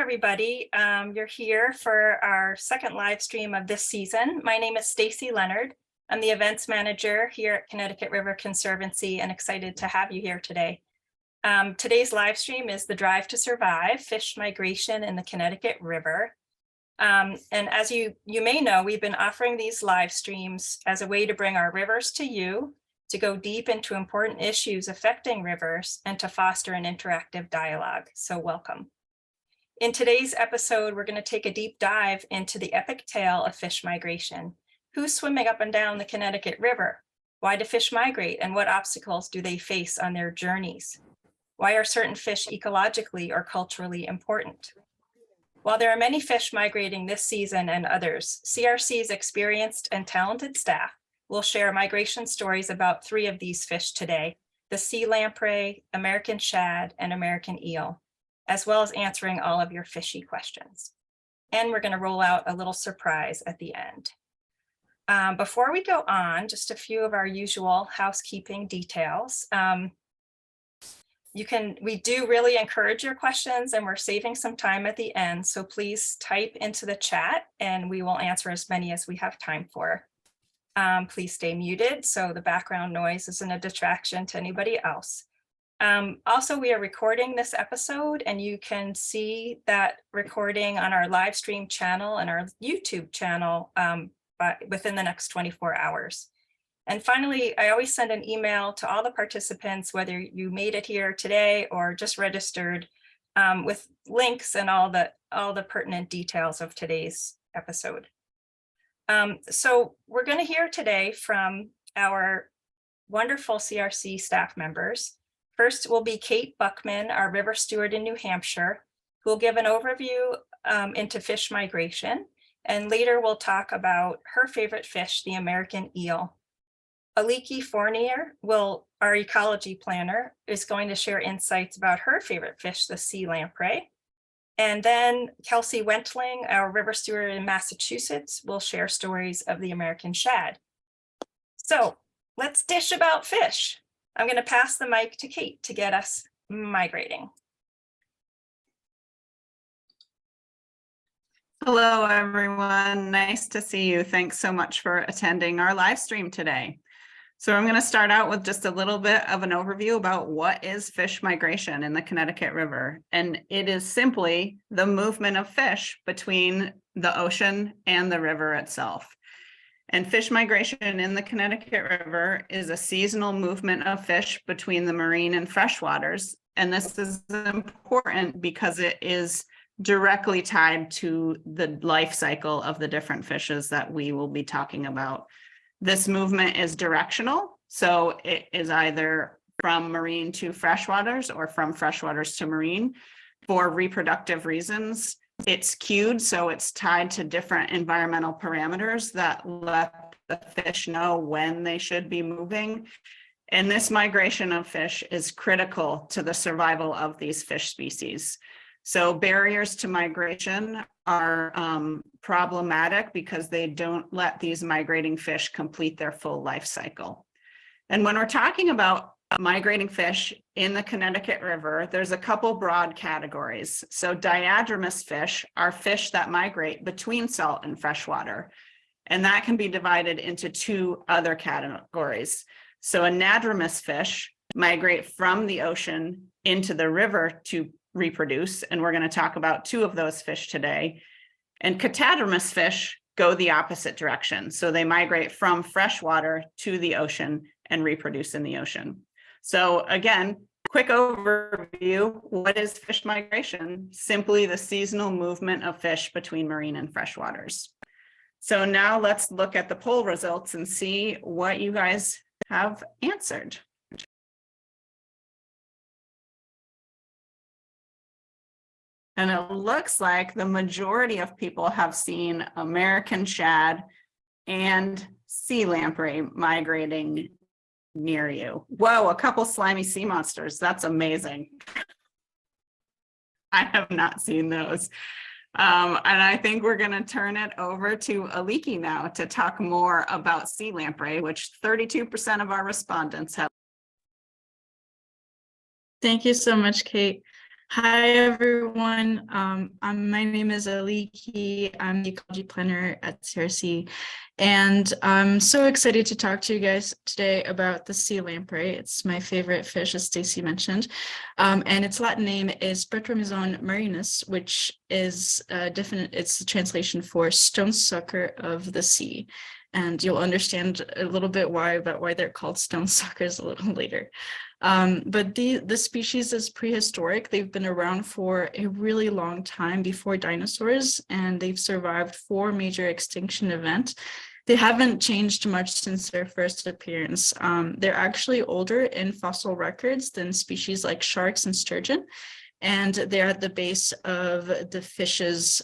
everybody. You're here for our second live stream of this season. My name is Stacy Leonard. I'm the events manager here at Connecticut River Conservancy and excited to have you here today. Today's live stream is the Drive to Survive, Fish Migration in the Connecticut River. And as you may know, we've been offering these live streams as a way to bring our rivers to you, to go deep into important issues affecting rivers, and to foster an interactive dialogue. So welcome. In today's episode, we're going to take a deep dive into the epic tale of fish migration. Who's swimming up and down the Connecticut River? Why do fish migrate, and what obstacles do they face on their journeys? Why are certain fish ecologically or culturally important? While there are many fish migrating this season and others, CRC's experienced and talented staff will share migration stories about 3 of these fish today: the sea lamprey, American shad, and American eel, as well as answering all of your fishy questions. And we're going to roll out a little surprise at the end. Before we go on, just a few of our usual housekeeping details. We do really encourage your questions, and we're saving some time at the end. So please type into the chat and we will answer as many as we have time for. Please stay muted so the background noise isn't a distraction to anybody else. Also, we are recording this episode, and you can see that recording on our live stream channel and our YouTube channel within the next 24 hours. And finally, I always send an email to all the participants, whether you made it here today or just registered, with links and all the pertinent details of today's episode. So we're going to hear today from our wonderful CRC staff members. First will be Kate Buckman, our river steward in New Hampshire, who will give an overview into fish migration. And later we'll talk about her favorite fish, the American eel. Aliki Fournier, our ecology planner, is going to share insights about her favorite fish, the sea lamprey. And then Kelsey Wentling, our river steward in Massachusetts, will share stories of the American shad. So let's dish about fish. I'm going to pass the mic to Kate to get us migrating. Hello, everyone. Nice to see you. Thanks so much for attending our live stream today. So I'm going to start out with just a little bit of an overview about what is fish migration in the Connecticut River. And it is simply the movement of fish between the ocean and the river itself. And fish migration in the Connecticut River is a seasonal movement of fish between the marine and freshwaters. And this is important because it is directly tied to the life cycle of the different fishes that we will be talking about. This movement is directional, so it is either from marine to freshwaters or from freshwaters to marine. For reproductive reasons, it's cued, so it's tied to different environmental parameters that let the fish know when they should be moving. And this migration of fish is critical to the survival of these fish species. So barriers to migration are problematic because they don't let these migrating fish complete their full life cycle. And when we're talking about migrating fish in the Connecticut River, there's a couple broad categories. So diadromous fish are fish that migrate between salt and freshwater, and that can be divided into 2 other categories. So anadromous fish migrate from the ocean into the river to reproduce, and we're going to talk about 2 of those fish today. And catadromous fish go the opposite direction. So they migrate from freshwater to the ocean and reproduce in the ocean. So again, quick overview. What is fish migration? Simply the seasonal movement of fish between marine and freshwaters. So now let's look at the poll results and see what you guys have answered. And it looks like the majority of people have seen American shad and sea lamprey migrating near you. Whoa, a couple slimy sea monsters. That's amazing. I have not seen those. And I think we're going to turn it over to Aliki now to talk more about sea lamprey, which 32% of our respondents have. Thank you so much, Kate. Hi, everyone. My name is Aliki. I'm the ecology planner at CRC, and I'm so excited to talk to you guys today about the sea lamprey. It's my favorite fish, as Stacy mentioned, and its Latin name is Bertromizon marinus, which is it's the translation for stone sucker of the sea. And you'll understand a little bit why they're called stone suckers a little later. But the species is prehistoric. They've been around for a really long time before dinosaurs, and they've survived 4 major extinction events. They haven't changed much since their first appearance. They're actually older in fossil records than species like sharks and sturgeon, and they're at the base of the fish's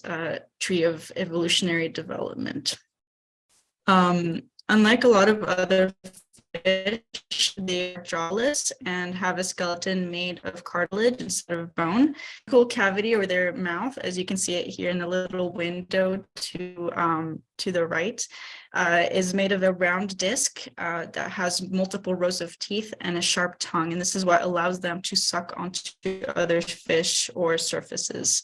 tree of evolutionary development. Unlike a lot of other fish, they are jawless and have a skeleton made of cartilage instead of bone. Cool cavity, or their mouth, as you can see it here in the little window to the right, is made of a round disc that has multiple rows of teeth and a sharp tongue, and this is what allows them to suck onto other fish or surfaces.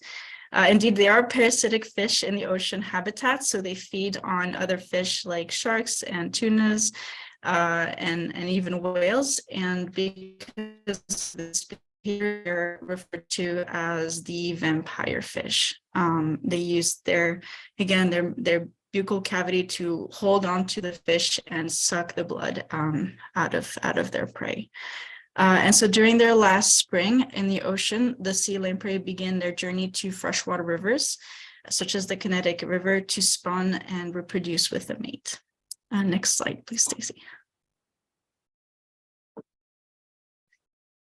Indeed, they are parasitic fish in the ocean habitat, so they feed on other fish like sharks and tunas and even whales. And because this are referred to as the vampire fish, they use their buccal cavity to hold on to the fish and suck the blood out of their prey. And so during their last spring in the ocean, the sea lamprey begin their journey to freshwater rivers, such as the Connecticut River, to spawn and reproduce with a mate. Next slide, please, Stacy.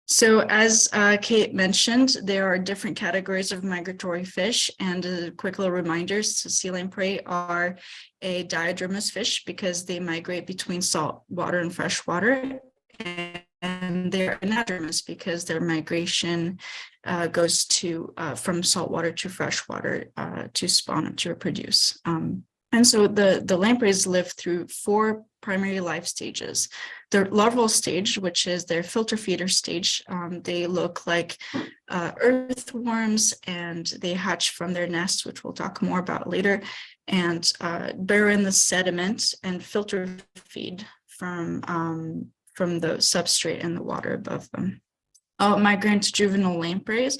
So as Kate mentioned, there are different categories of migratory fish, and a quick little reminder, so sea lamprey are a diadromous fish because they migrate between salt water and freshwater. And they're anadromous because their migration goes to from saltwater to freshwater to spawn and to reproduce. And so the lampreys live through 4 primary life stages. The larval stage, which is their filter feeder stage, they look like earthworms, and they hatch from their nests, which we'll talk more about later, and burrow in the sediment and filter feed from the substrate and the water above them. Migrant juvenile lampreys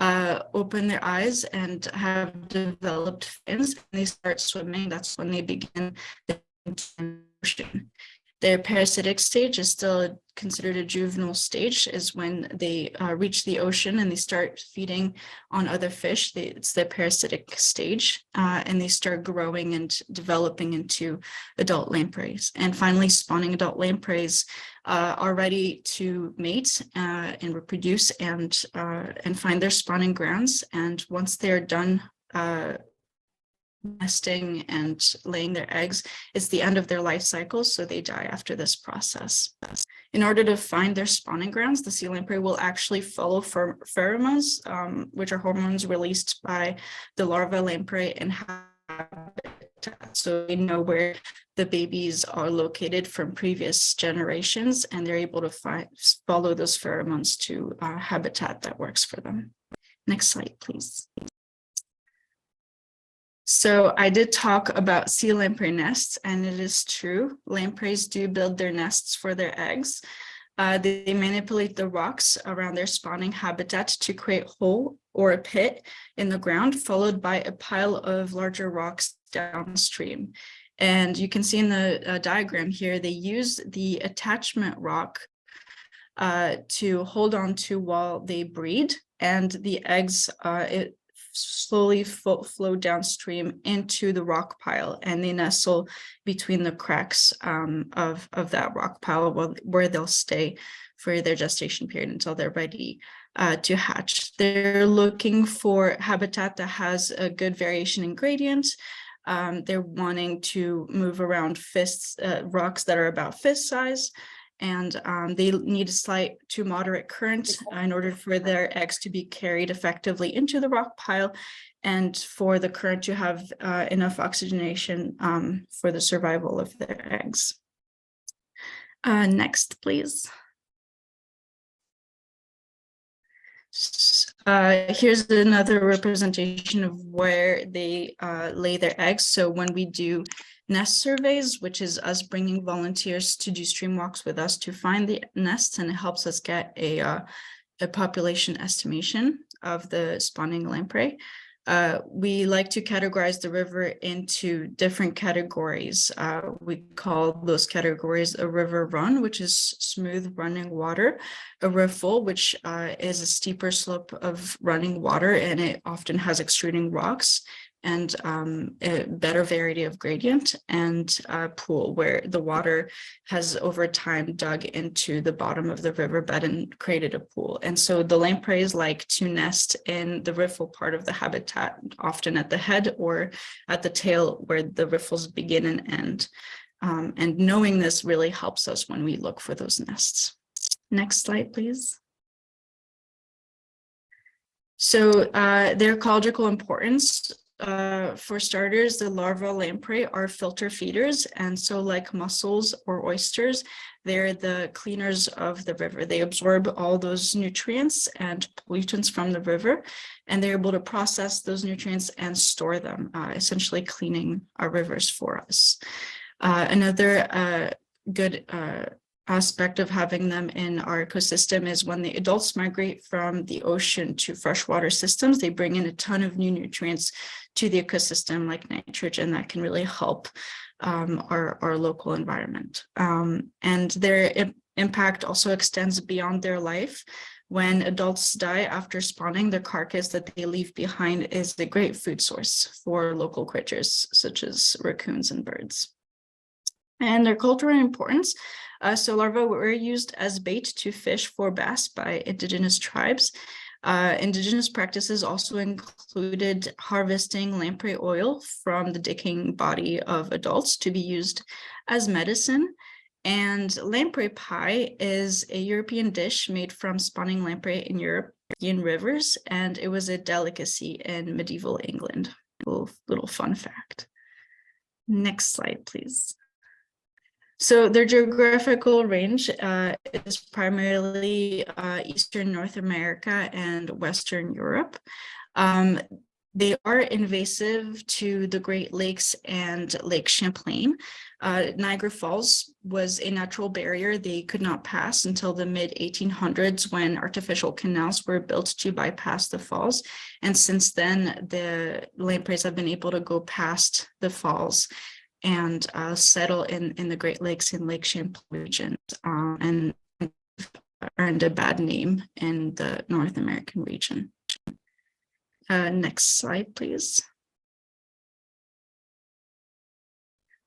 open their eyes and have developed fins, and they start swimming. That's when they begin the ocean. Their parasitic stage is still considered a juvenile stage, is when they reach the ocean and they start feeding on other fish. It's their parasitic stage, and they start growing and developing into adult lampreys. And finally, spawning adult lampreys are ready to mate and reproduce and find their spawning grounds. And once they're done nesting and laying their eggs, it's the end of their life cycle, so they die after this process. In order to find their spawning grounds, the sea lamprey will actually follow pheromones, which are hormones released by the larva lamprey and habitat. So they know where the babies are located from previous generations, and they're able to follow those pheromones to habitat that works for them. Next slide, please. So I did talk about sea lamprey nests, and it is true. Lampreys do build their nests for their eggs. They manipulate the rocks around their spawning habitat to create a hole or a pit in the ground, followed by a pile of larger rocks downstream. And you can see in the diagram here, they use the attachment rock to hold on to while they breed, and the eggs slowly flow downstream into the rock pile, and they nestle between the cracks of that rock pile where they'll stay for their gestation period until they're ready to hatch. They're looking for habitat that has a good variation in gradient. They're wanting to move around rocks that are about fist size, and they need a slight to moderate current in order for their eggs to be carried effectively into the rock pile, and for the current to have enough oxygenation for the survival of their eggs. Next, please. Here's another representation of where they lay their eggs. So when we do nest surveys, which is us bringing volunteers to do stream walks with us to find the nests, and it helps us get a population estimation of the spawning lamprey. We like to categorize the river into different categories. We call those categories a river run, which is smooth running water, a riffle, which is a steeper slope of running water, and it often has extruding rocks, and a better variety of gradient, and a pool where the water has over time dug into the bottom of the riverbed and created a pool. And so the lampreys like to nest in the riffle part of the habitat, often at the head or at the tail where the riffles begin and end. And knowing this really helps us when we look for those nests. Next slide, please. So their ecological importance. For starters, the larval lamprey are filter feeders, and so like mussels or oysters, they're the cleaners of the river. They absorb all those nutrients and pollutants from the river, and they're able to process those nutrients and store them, essentially cleaning our rivers for us. Another good aspect of having them in our ecosystem is when the adults migrate from the ocean to freshwater systems, they bring in a ton of new nutrients to the ecosystem, like nitrogen, that can really help our local environment. And their impact also extends beyond their life. When adults die after spawning, the carcass that they leave behind is a great food source for local creatures, such as raccoons and birds. And their cultural importance. So larvae were used as bait to fish for bass by indigenous tribes. Indigenous practices also included harvesting lamprey oil from the decaying body of adults to be used as medicine. And lamprey pie is a European dish made from spawning lamprey in European rivers, and it was a delicacy in medieval England. Little fun fact. Next slide, please. So their geographical range is primarily Eastern North America and Western Europe. They are invasive to the Great Lakes and Lake Champlain. Niagara Falls was a natural barrier they could not pass until the mid-1800s, when artificial canals were built to bypass the falls. And since then, the lampreys have been able to go past the falls and settle in the Great Lakes and Lake Champlain region, and earned a bad name in the North American region. Next slide, please.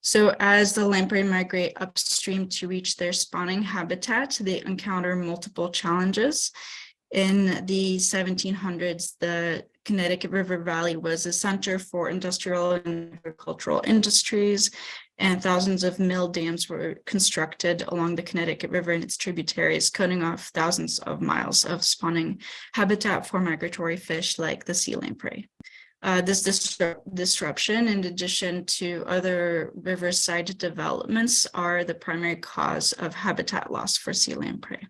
So as the lamprey migrate upstream to reach their spawning habitat, they encounter multiple challenges. In the 1700s, the Connecticut River Valley was a center for industrial and agricultural industries, and thousands of mill dams were constructed along the Connecticut River and its tributaries, cutting off thousands of miles of spawning habitat for migratory fish like the sea lamprey. This disruption, in addition to other riverside developments, are the primary cause of habitat loss for sea lamprey.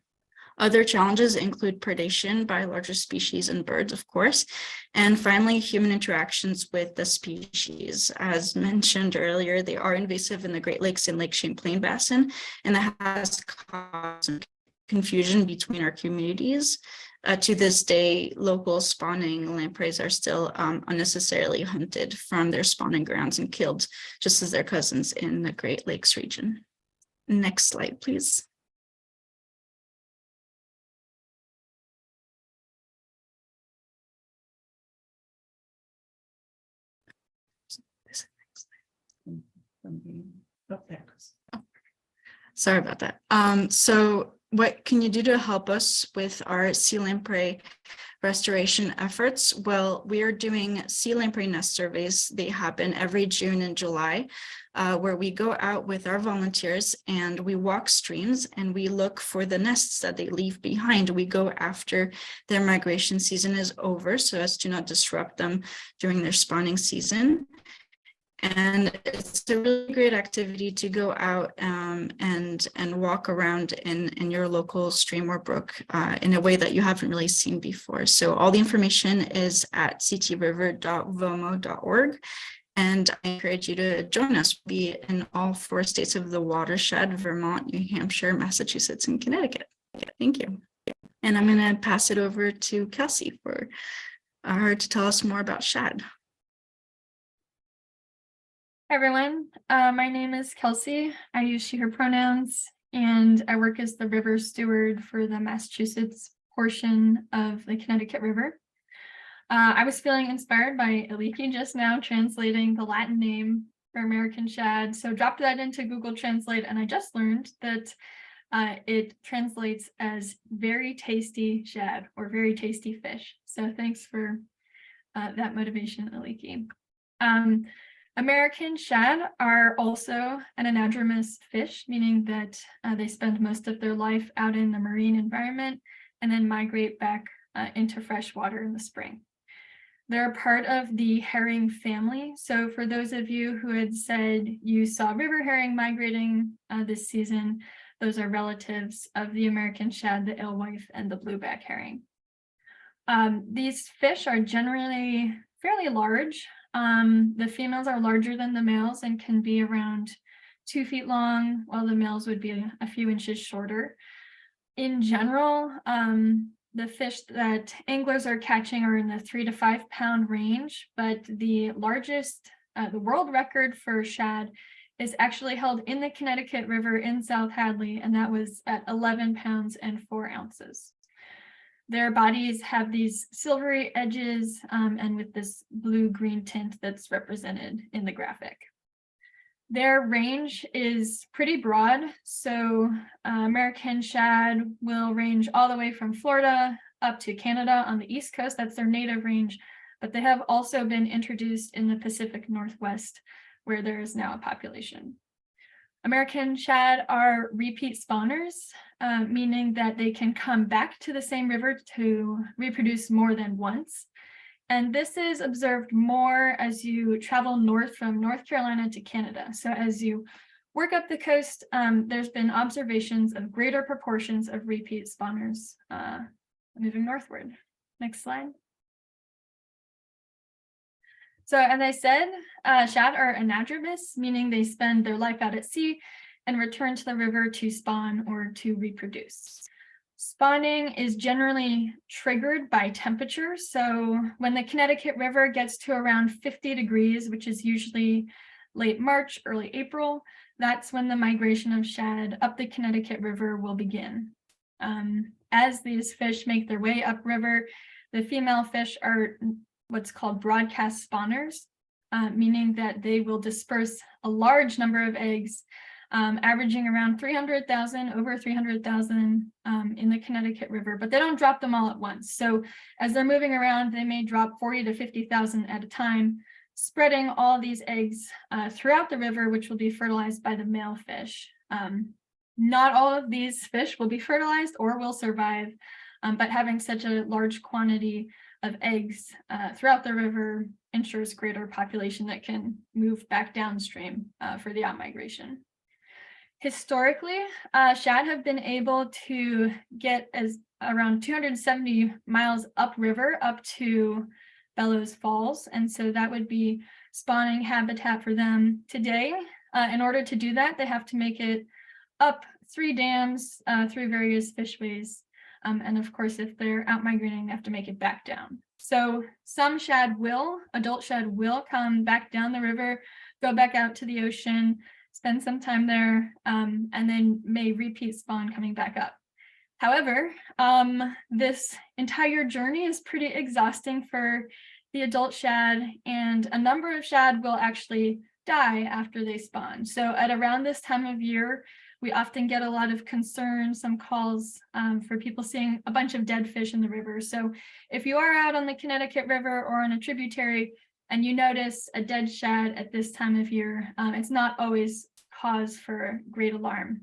Other challenges include predation by larger species and birds, of course, and finally, human interactions with the species. As mentioned earlier, they are invasive in the Great Lakes and Lake Champlain Basin, and that has caused confusion between our communities. To this day, local spawning lampreys are still unnecessarily hunted from their spawning grounds and killed, just as their cousins in the Great Lakes region. Next slide, please. Sorry about that. So what can you do to help us with our sea lamprey restoration efforts? Well, we are doing sea lamprey nest surveys. They happen every June and July, where we go out with our volunteers and we walk streams and we look for the nests that they leave behind. We go after their migration season is over so as to not disrupt them during their spawning season. And it's a really great activity to go out and walk around in your local stream or brook in a way that you haven't really seen before. So all the information is at ctriver.vomo.org. And I encourage you to join us. Be in all 4 states of the watershed: Vermont, New Hampshire, Massachusetts, and Connecticut. Thank you. And I'm going to pass it over to Kelsey for her to tell us more about shad. Hi everyone, my name is Kelsey. I use she, her pronouns, and I work as the river steward for the Massachusetts portion of the Connecticut River. I was feeling inspired by Aliki just now translating the Latin name for American shad, so dropped that into Google Translate, and I just learned that it translates as very tasty shad or very tasty fish. So thanks for that motivation, Aliki. American shad are also an anadromous fish, meaning that they spend most of their life out in the marine environment and then migrate back into fresh water in the spring. They're part of the herring family. So for those of you who had said you saw river herring migrating this season, those are relatives of the American shad, the alewife, and the blueback herring. These fish are generally fairly large. The females are larger than the males and can be around 2 feet long, while the males would be a few inches shorter. In general, the fish that anglers are catching are in the 3 to 5 pound range, but the largest, the world record for shad is actually held in the Connecticut River in South Hadley, and that was at 11 pounds and 4 ounces. Their bodies have these silvery edges and with this blue-green tint that's represented in the graphic. Their range is pretty broad, so American shad will range all the way from Florida up to Canada on the East Coast. That's their native range, but they have also been introduced in the Pacific Northwest, where there is now a population. American shad are repeat spawners, meaning that they can come back to the same river to reproduce more than once. And this is observed more as you travel north from North Carolina to Canada. So as you work up the coast, there's been observations of greater proportions of repeat spawners moving northward. Next slide. So as I said, shad are anadromous, meaning they spend their life out at sea and return to the river to spawn or to reproduce. Spawning is generally triggered by temperature. So when the Connecticut River gets to around 50 degrees, which is usually late March, early April, that's when the migration of shad up the Connecticut River will begin. As these fish make their way upriver, the female fish are what's called broadcast spawners, meaning that they will disperse a large number of eggs, averaging around 300,000, over 300,000 in the Connecticut River, but they don't drop them all at once. So as they're moving around, they may drop 40 to 50,000 at a time, spreading all these eggs throughout the river, which will be fertilized by the male fish. Not all of these fish will be fertilized or will survive, but having such a large quantity of eggs throughout the river ensures greater population that can move back downstream for the outmigration. Historically, shad have been able to get as around 270 miles upriver up to Bellows Falls, and so that would be spawning habitat for them today. In order to do that, they have to make it up 3 dams through various fishways. And of course, if they're out migrating, they have to make it back down. So some shad will, adult shad will come back down the river, go back out to the ocean, spend some time there, and then may repeat spawn coming back up. However, this entire journey is pretty exhausting for the adult shad, and a number of shad will actually die after they spawn. So at around this time of year, we often get a lot of concern, some calls for people seeing a bunch of dead fish in the river. So if you are out on the Connecticut River or on a tributary and you notice a dead shad at this time of year, it's not always cause for great alarm.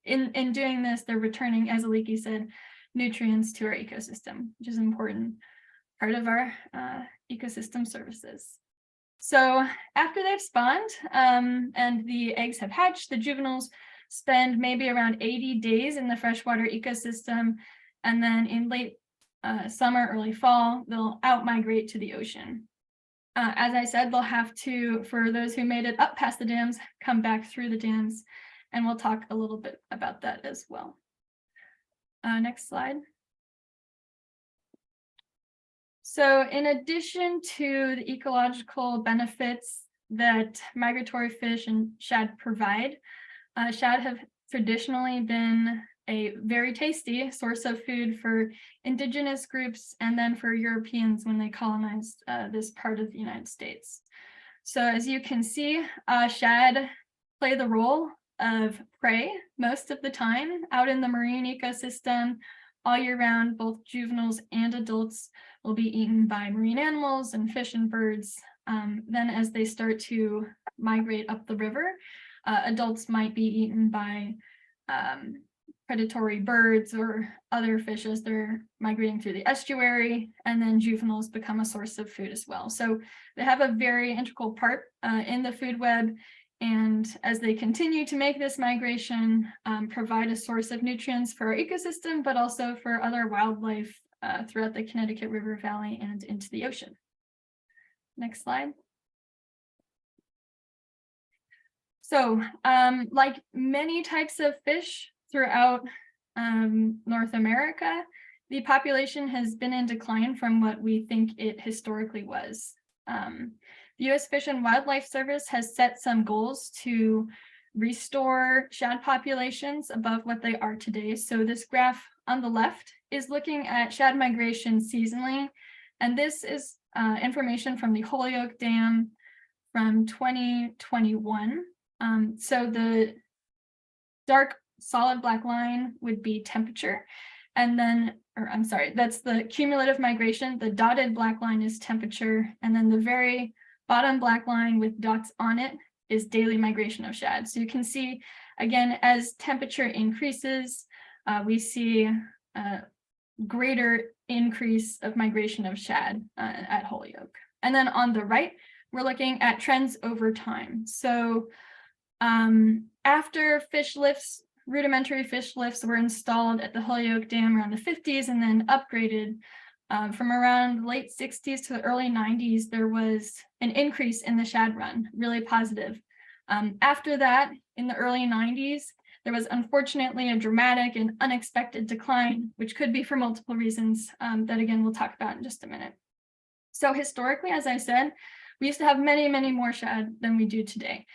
In doing this, they're returning, as Aliki said, nutrients to our ecosystem, which is an important part of our ecosystem services. So after they've spawned and the eggs have hatched, the juveniles spend maybe around 80 days in the freshwater ecosystem. And then in late summer, early fall, they'll out-migrate to the ocean. As I said, they'll have to, for those who made it up past the dams, come back through the dams. And we'll talk a little bit about that as well. Next slide. So in addition to the ecological benefits that migratory fish and shad provide, shad have traditionally been a very tasty source of food for indigenous groups and then for Europeans when they colonized this part of the United States. So as you can see, shad play the role of prey most of the time out in the marine ecosystem all year round. Both juveniles and adults will be eaten by marine animals and fish and birds. Then as they start to migrate up the river, adults might be eaten by predatory birds or other fish as they're migrating through the estuary, and then juveniles become a source of food as well. So they have a very integral part in the food web, and as they continue to make this migration, provide a source of nutrients for our ecosystem, but also for other wildlife throughout the Connecticut River Valley and into the ocean. Next slide. So like many types of fish throughout North America, the population has been in decline from what we think it historically was. The U.S. Fish and Wildlife Service has set some goals to restore shad populations above what they are today. So this graph on the left is looking at shad migration seasonally, and this is information from the Holyoke Dam from 2021. So the dark solid black line would be temperature, and then, or I'm sorry, that's the cumulative migration. The dotted black line is temperature, and then the very bottom black line with dots on it is daily migration of shad. So you can see, again, as temperature increases, we see a greater increase of migration of shad at Holyoke. And then on the right, we're looking at trends over time. So after fish lifts, rudimentary fish lifts were installed at the Holyoke Dam around the 50s and then upgraded from around late 60s to the early 90s, there was an increase in the shad run, really positive. After that, in the early 90s, there was unfortunately a dramatic and unexpected decline, which could be for multiple reasons that again, we'll talk about in just a minute. So historically, as I said, we used to have many, many more shad than we do today.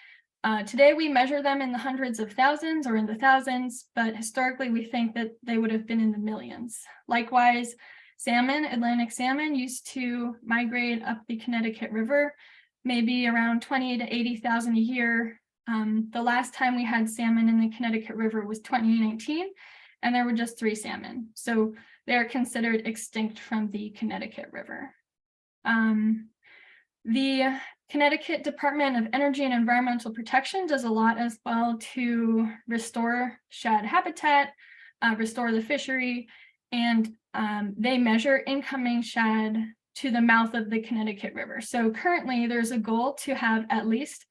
Today, we measure them in the hundreds of thousands or in the thousands, but historically, we think that they would have been in the millions. Likewise, salmon, Atlantic salmon, used to migrate up the Connecticut River, maybe around 20 to 80,000 a year. The last time we had salmon in the Connecticut River was 2019, and there were just 3 salmon. So they're considered extinct from the Connecticut River. The Connecticut Department of Energy and Environmental Protection does a lot as well to restore shad habitat, restore the fishery, and they measure incoming shad to the mouth of the Connecticut River. So currently there's a goal to have at least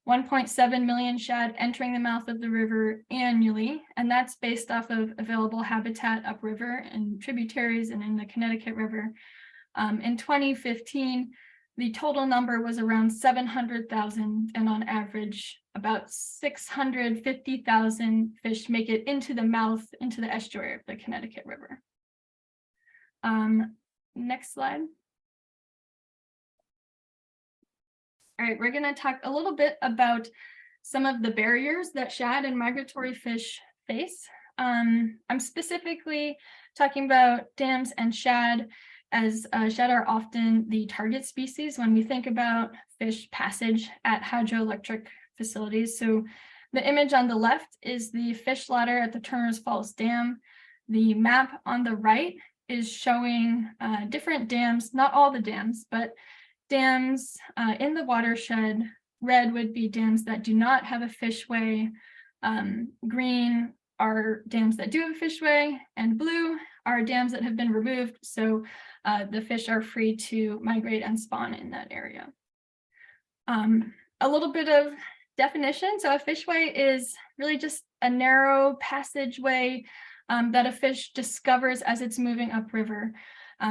1.7 million shad entering the mouth of the river annually, and that's based off of available habitat upriver and tributaries and in the Connecticut River. In 2015, the total number was around 700,000, and on average, about 650,000 fish make it into the mouth, into the estuary of the Connecticut River. Next slide. All right, we're going to talk a little bit about some of the barriers that shad and migratory fish face. I'm specifically talking about dams and shad, as shad are often the target species when we think about fish passage at hydroelectric facilities. So the image on the left is the fish ladder at the Turner's Falls Dam. The map on the right is showing different dams, not all the dams, but dams in the watershed. Red would be dams that do not have a fishway. Green are dams that do have a fishway, and blue are dams that have been removed. So the fish are free to migrate and spawn in that area. A little bit of definition. So a fishway is really just a narrow passageway that a fish discovers as it's moving upriver.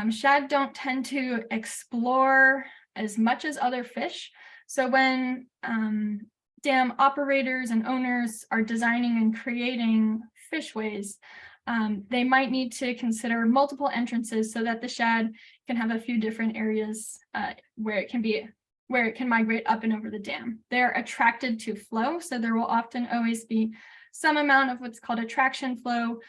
Shad don't tend to explore as much as other fish. So when dam operators and owners are designing and creating fishways, they might need to consider multiple entrances so that the shad can have a few different areas where it can migrate up and over the dam. They're attracted to flow, so there will often always be some amount of what's called attraction flow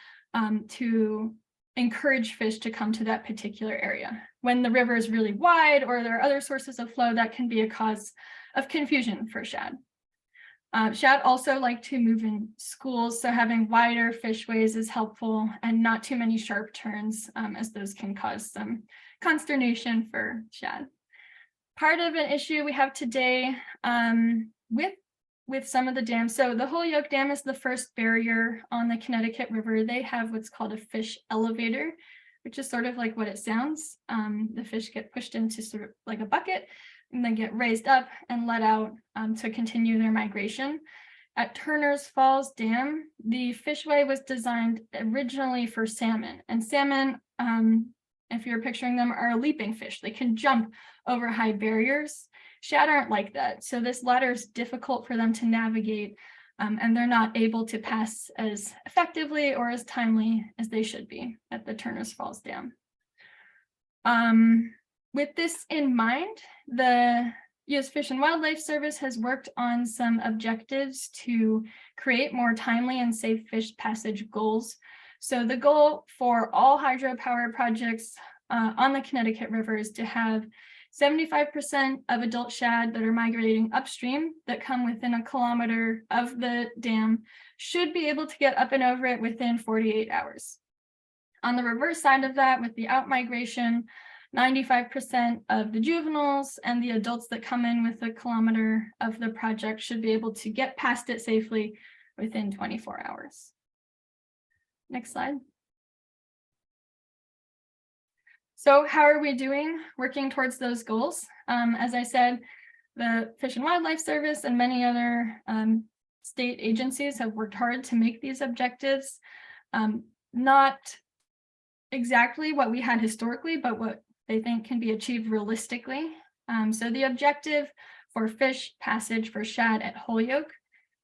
to encourage fish to come to that particular area. When the river is really wide or there are other sources of flow, that can be a cause of confusion for shad. Shad also like to move in schools, so having wider fishways is helpful and not too many sharp turns, as those can cause some consternation for shad. Part of an issue we have today with some of the dams. So the Holyoke Dam is the first barrier on the Connecticut River. They have what's called a fish elevator, which is sort of like what it sounds. The fish get pushed into sort of like a bucket and then get raised up and let out to continue their migration. At Turner's Falls Dam, the fishway was designed originally for salmon, and salmon, if you're picturing them, are a leaping fish. They can jump over high barriers. Shad aren't like that. So this ladder is difficult for them to navigate, and they're not able to pass as effectively or as timely as they should be at the Turner's Falls Dam. With this in mind, the U.S. Fish and Wildlife Service has worked on some objectives to create more timely and safe fish passage goals. So the goal for all hydropower projects on the Connecticut River is to have 75% of adult shad that are migrating upstream that come within 1 kilometer of the dam should be able to get up and over it within 48 hours. On the reverse side of that, with the outmigration, 95% of the juveniles and the adults that come in with 1 kilometer of the project should be able to get past it safely within 24 hours. Next slide. So how are we doing working towards those goals? As I said, the Fish and Wildlife Service and many other state agencies have worked hard to make these objectives. Not exactly what we had historically, but what they think can be achieved realistically. So the objective for fish passage for shad at Holyoke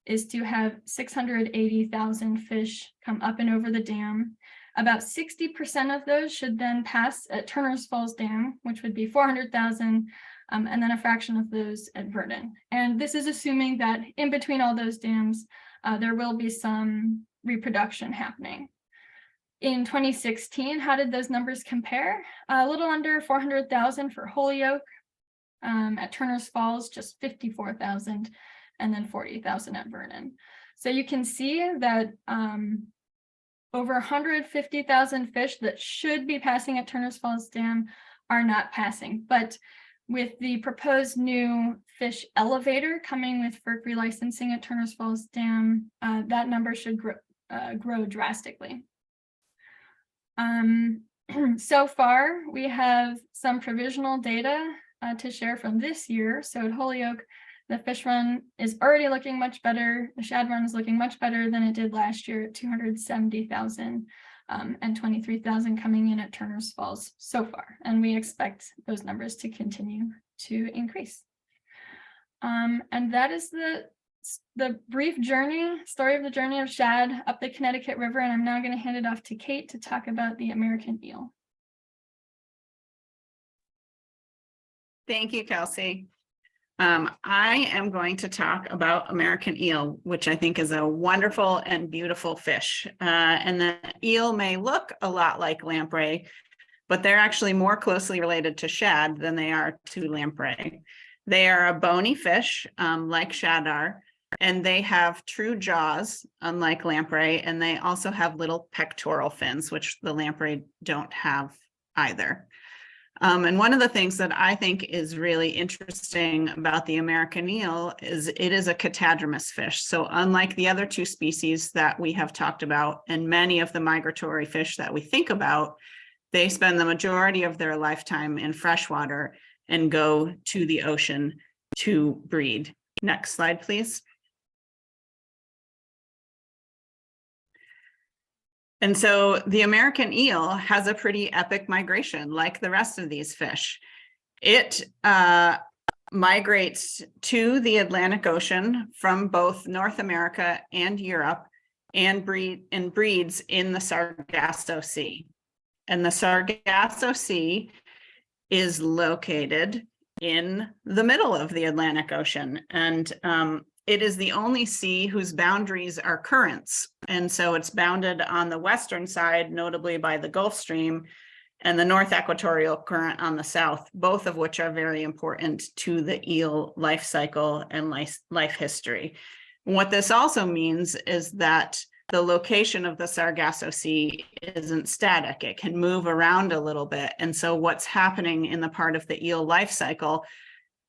is to have 680,000 fish come up and over the dam. About 60% of those should then pass at Turner's Falls Dam, which would be 400,000, and then a fraction of those at Vernon. And this is assuming that in between all those dams, there will be some reproduction happening. In 2016, how did those numbers compare? A little under 400,000 for Holyoke. At Turner's Falls, just 54,000, and then 40,000 at Vernon. So you can see that over 150,000 fish that should be passing at Turner's Falls Dam are not passing. But with the proposed new fish elevator coming with FERC relicensing at Turner's Falls Dam, that number should grow drastically. So far, we have some provisional data to share from this year. So at Holyoke, the fish run is already looking much better. The shad run is looking much better than it did last year at 270,000 and 23,000 coming in at Turner's Falls so far. And we expect those numbers to continue to increase. And that is the brief story of the journey of shad up the Connecticut River. And I'm now going to hand it off to Kate to talk about the American eel. Thank you, Kelsey. I am going to talk about American eel, which I think is a wonderful and beautiful fish. And the eel may look a lot like lamprey, but they're actually more closely related to shad than they are to lamprey. They are a bony fish, like shad are, and they have true jaws, unlike lamprey, and they also have little pectoral fins, which the lamprey don't have either. And one of the things that I think is really interesting about the American eel is it is a catadromous fish. So unlike the other two species that we have talked about and many of the migratory fish that we think about, they spend the majority of their lifetime in freshwater and go to the ocean to breed. Next slide, please. And so the American eel has a pretty epic migration like the rest of these fish. It migrates to the Atlantic Ocean from both North America and Europe and breeds in the Sargasso Sea. And the Sargasso Sea is located in the middle of the Atlantic Ocean. And it is the only sea whose boundaries are currents. And so it's bounded on the western side, notably by the Gulf Stream, and the North Equatorial Current on the south, both of which are very important to the eel life cycle and life history. What this also means is that the location of the Sargasso Sea isn't static. It can move around a little bit. And so what's happening in the part of the eel life cycle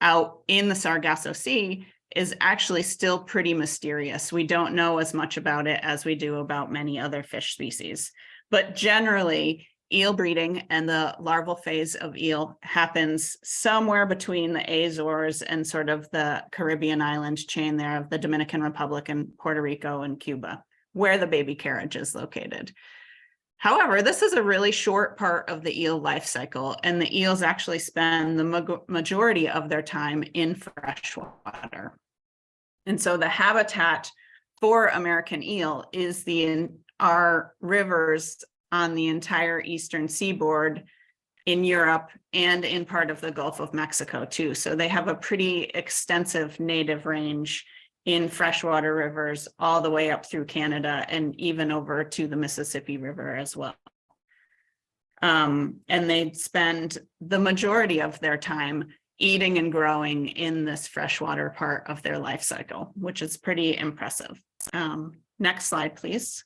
out in the Sargasso Sea is actually still pretty mysterious. We don't know as much about it as we do about many other fish species. But generally, eel breeding and the larval phase of eel happens somewhere between the Azores and sort of the Caribbean island chain there of the Dominican Republic and Puerto Rico and Cuba, where the baby carriage is located. However, this is a really short part of the eel life cycle, and the eels actually spend the majority of their time in freshwater. And so the habitat for American eel is our rivers on the entire eastern seaboard in Europe and in part of the Gulf of Mexico too. So they have a pretty extensive native range in freshwater rivers all the way up through Canada and even over to the Mississippi River as well. And they spend the majority of their time eating and growing in this freshwater part of their life cycle, which is pretty impressive. Next slide, please.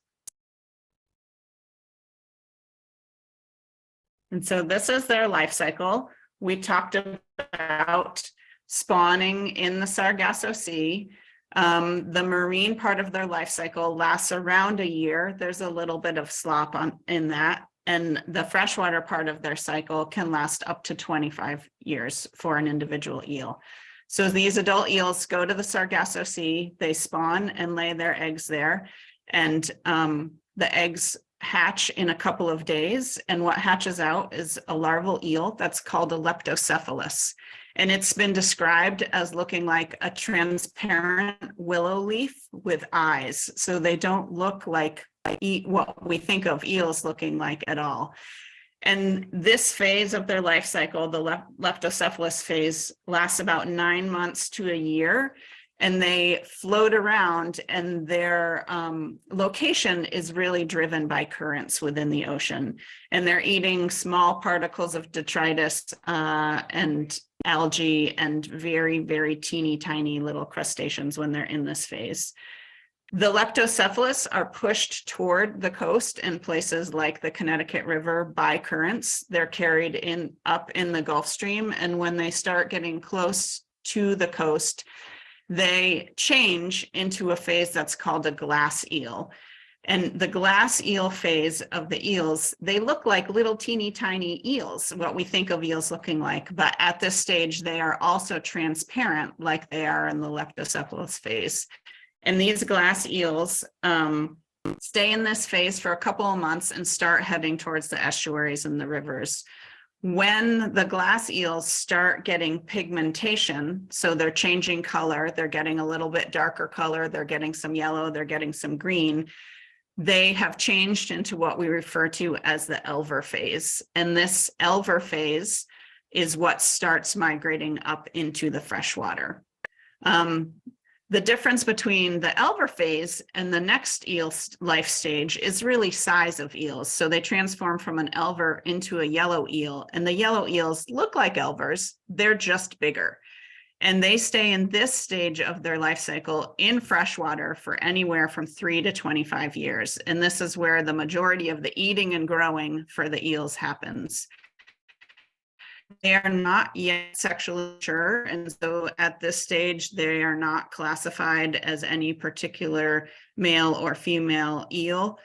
And so this is their life cycle. We talked about spawning in the Sargasso Sea. The marine part of their life cycle lasts around a year. There's a little bit of slop in that. And the freshwater part of their cycle can last up to 25 years for an individual eel. So these adult eels go to the Sargasso Sea, they spawn and lay their eggs there. And the eggs hatch in a couple of days. And what hatches out is a larval eel that's called a leptocephalus. And it's been described as looking like a transparent willow leaf with eyes. So they don't look like what we think of eels looking like at all. And this phase of their life cycle, the leptocephalus phase, lasts about 9 months to a year. And they float around, and their location is really driven by currents within the ocean. And they're eating small particles of detritus and algae and very, very teeny tiny little crustaceans when they're in this phase. The leptocephalus are pushed toward the coast in places like the Connecticut River by currents. They're carried up in the Gulf Stream. And when they start getting close to the coast, they change into a phase that's called a glass eel. And the glass eel phase of the eels, they look like little teeny tiny eels, what we think of eels looking like. But at this stage, they are also transparent like they are in the leptocephalus phase. And these glass eels stay in this phase for a couple of months and start heading towards the estuaries and the rivers. When the glass eels start getting pigmentation, so they're changing color, they're getting a little bit darker color, they're getting some yellow, they're getting some green, they have changed into what we refer to as the elver phase. And this elver phase is what starts migrating up into the freshwater. The difference between the elver phase and the next eel life stage is really size of eels. So they transform from an elver into a yellow eel, and the yellow eels look like elvers, they're just bigger. And they stay in this stage of their life cycle in freshwater for anywhere from 3 to 25 years. And this is where the majority of the eating and growing for the eels happens. They are not yet sexually mature, and so at this stage, they are not classified as any particular male or female eel.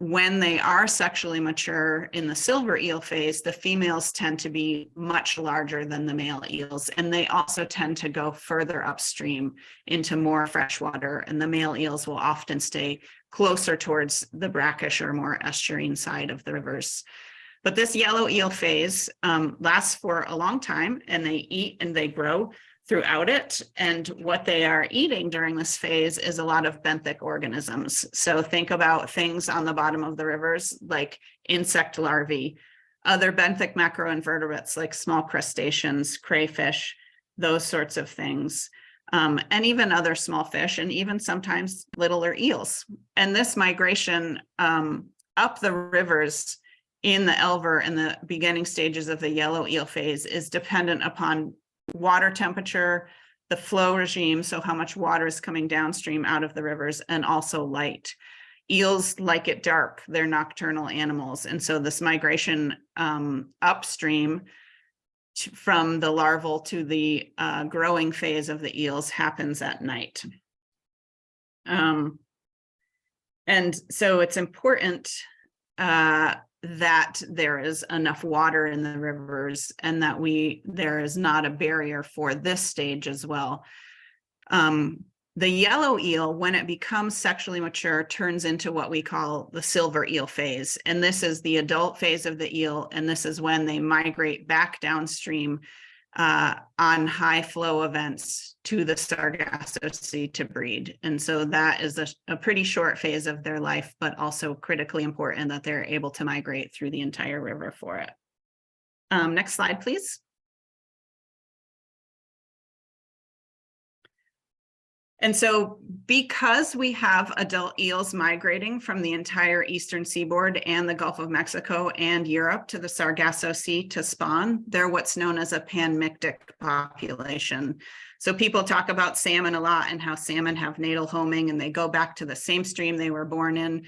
when they are sexually mature in the silver eel phase, the females tend to be much larger than the male eels, and they also tend to go further upstream into more freshwater, and the male eels will often stay closer towards the brackish or more estuarine side of the rivers. But this yellow eel phase lasts for a long time, and they eat and they grow throughout it. And what they are eating during this phase is a lot of benthic organisms. So think about things on the bottom of the rivers, like insect larvae, other benthic macroinvertebrates like small crustaceans, crayfish, those sorts of things, and even other small fish, and even sometimes littler eels. And this migration up the rivers in the Elver and the beginning stages of the yellow eel phase is dependent upon water temperature, the flow regime, so how much water is coming downstream out of the rivers, and also light. Eels like it dark, they're nocturnal animals, and so this migration upstream from the larval to the growing phase of the eels happens at night. And so it's important that there is enough water in the rivers, and that there is not a barrier for this stage as well. The yellow eel, when it becomes sexually mature, turns into what we call the silver eel phase. And this is the adult phase of the eel, and this is when they migrate back downstream on high flow events to the Sargasso Sea to breed. And so that is a pretty short phase of their life, but also critically important that they're able to migrate through the entire river for it. Next slide, please. And so because we have adult eels migrating from the entire eastern seaboard and the Gulf of Mexico and Europe to the Sargasso Sea to spawn, they're what's known as a panmictic population. So people talk about salmon a lot and how salmon have natal homing and they go back to the same stream they were born in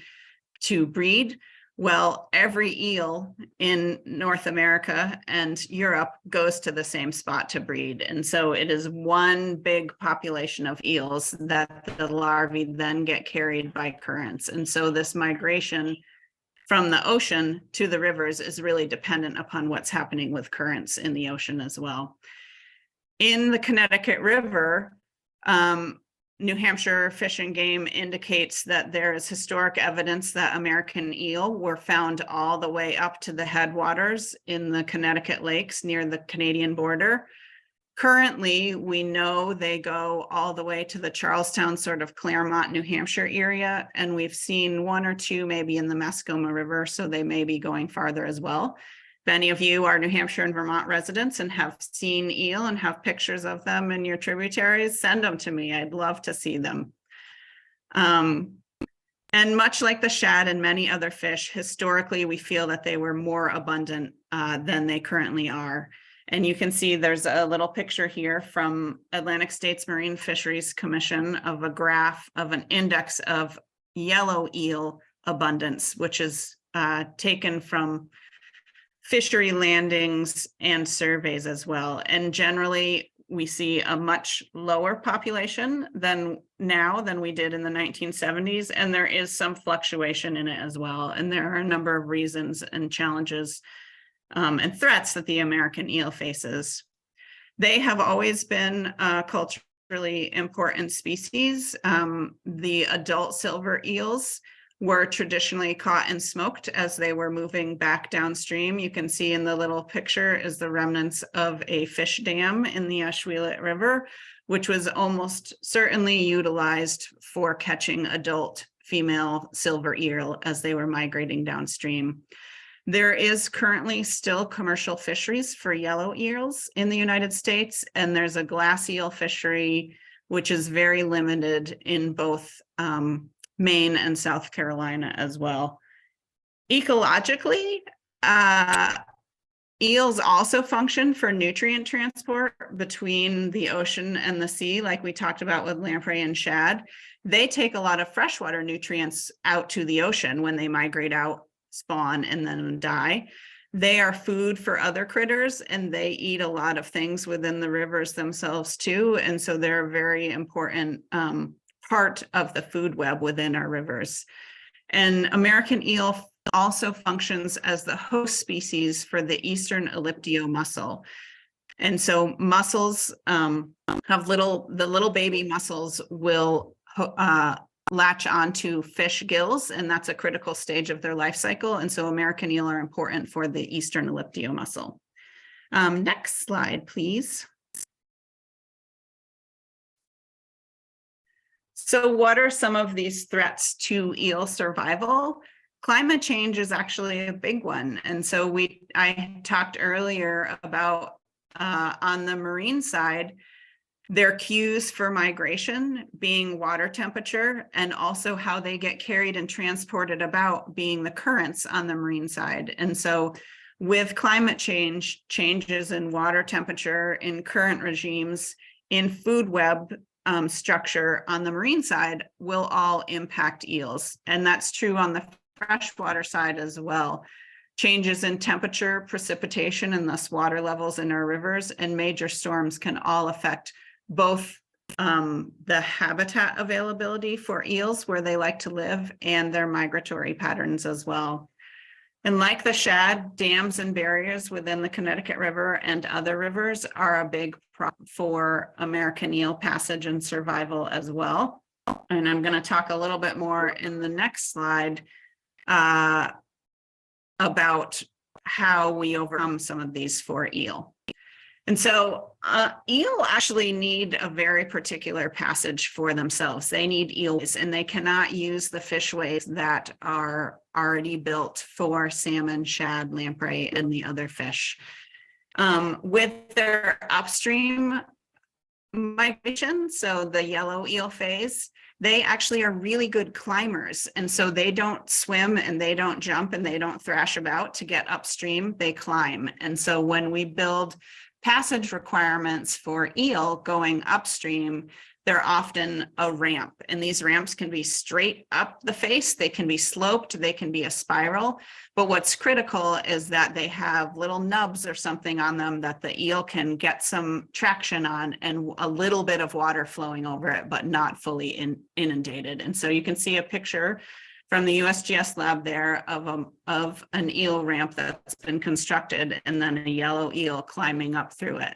to breed. Well, every eel in North America and Europe goes to the same spot to breed. And so it is one big population of eels that the larvae then get carried by currents. And so this migration from the ocean to the rivers is really dependent upon what's happening with currents in the ocean as well. In the Connecticut River, New Hampshire Fish and Game indicates that there is historic evidence that American eel were found all the way up to the headwaters in the Connecticut lakes near the Canadian border. Currently, we know they go all the way to the Charlestown, sort of Claremont, New Hampshire area, and we've seen one or two maybe in the Mascoma River, so they may be going farther as well. If any of you are New Hampshire and Vermont residents and have seen eel and have pictures of them in your tributaries, send them to me. I'd love to see them. And much like the shad and many other fish, historically, we feel that they were more abundant than they currently are. And you can see there's a little picture here from Atlantic States Marine Fisheries Commission of a graph of an index of yellow eel abundance, which is taken from fishery landings and surveys as well. And generally, we see a much lower population than we did in the 1970s. And there is some fluctuation in it as well. And there are a number of reasons and challenges and threats that the American eel faces. They have always been culturally important species. The adult silver eels were traditionally caught and smoked as they were moving back downstream. You can see in the little picture is the remnants of a fish dam in the Ashwellet River, which was almost certainly utilized for catching adult female silver eel as they were migrating downstream. There is currently still commercial fisheries for yellow eels in the United States, and there's a glass eel fishery, which is very limited in both Maine and South Carolina as well. Ecologically, eels also function for nutrient transport between the ocean and the sea, like we talked about with lamprey and shad. They take a lot of freshwater nutrients out to the ocean when they migrate out, spawn, and then die. They are food for other critters, and they eat a lot of things within the rivers themselves too. And so they're a very important part of the food web within our rivers. And American eel also functions as the host species for the eastern elliptio mussel. And so mussels have the little baby mussels will latch onto fish gills, and that's a critical stage of their life cycle. And so American eel are important for the eastern elliptio mussel. Next slide, please. So what are some of these threats to eel survival? Climate change is actually a big one. And so I talked earlier about on the marine side, their cues for migration being water temperature, and also how they get carried and transported about being the currents on the marine side. And so with climate change, changes in water temperature, in current regimes, in food web structure on the marine side will all impact eels. And that's true on the freshwater side as well. Changes in temperature, precipitation, and thus water levels in our rivers and major storms can all affect both the habitat availability for eels where they like to live and their migratory patterns as well. And like the shad, dams and barriers within the Connecticut River and other rivers are a big problem for American eel passage and survival as well. And I'm going to talk a little bit more in the next slide about how we overcome some of these for eel. And so eel actually need a very particular passage for themselves. They need eels, and they cannot use the fishways that are already built for salmon, shad, lamprey, and the other fish. With their upstream migration, so the yellow eel phase, they actually are really good climbers. And so they don't swim and they don't jump and they don't thrash about to get upstream, they climb. And so when we build passage requirements for eel going upstream, they're often a ramp, and these ramps can be straight up the face, they can be sloped, they can be a spiral, but what's critical is that they have little nubs or something on them that the eel can get some traction on and a little bit of water flowing over it, but not fully inundated. And so you can see a picture from the USGS lab there of an eel ramp that's been constructed and then a yellow eel climbing up through it.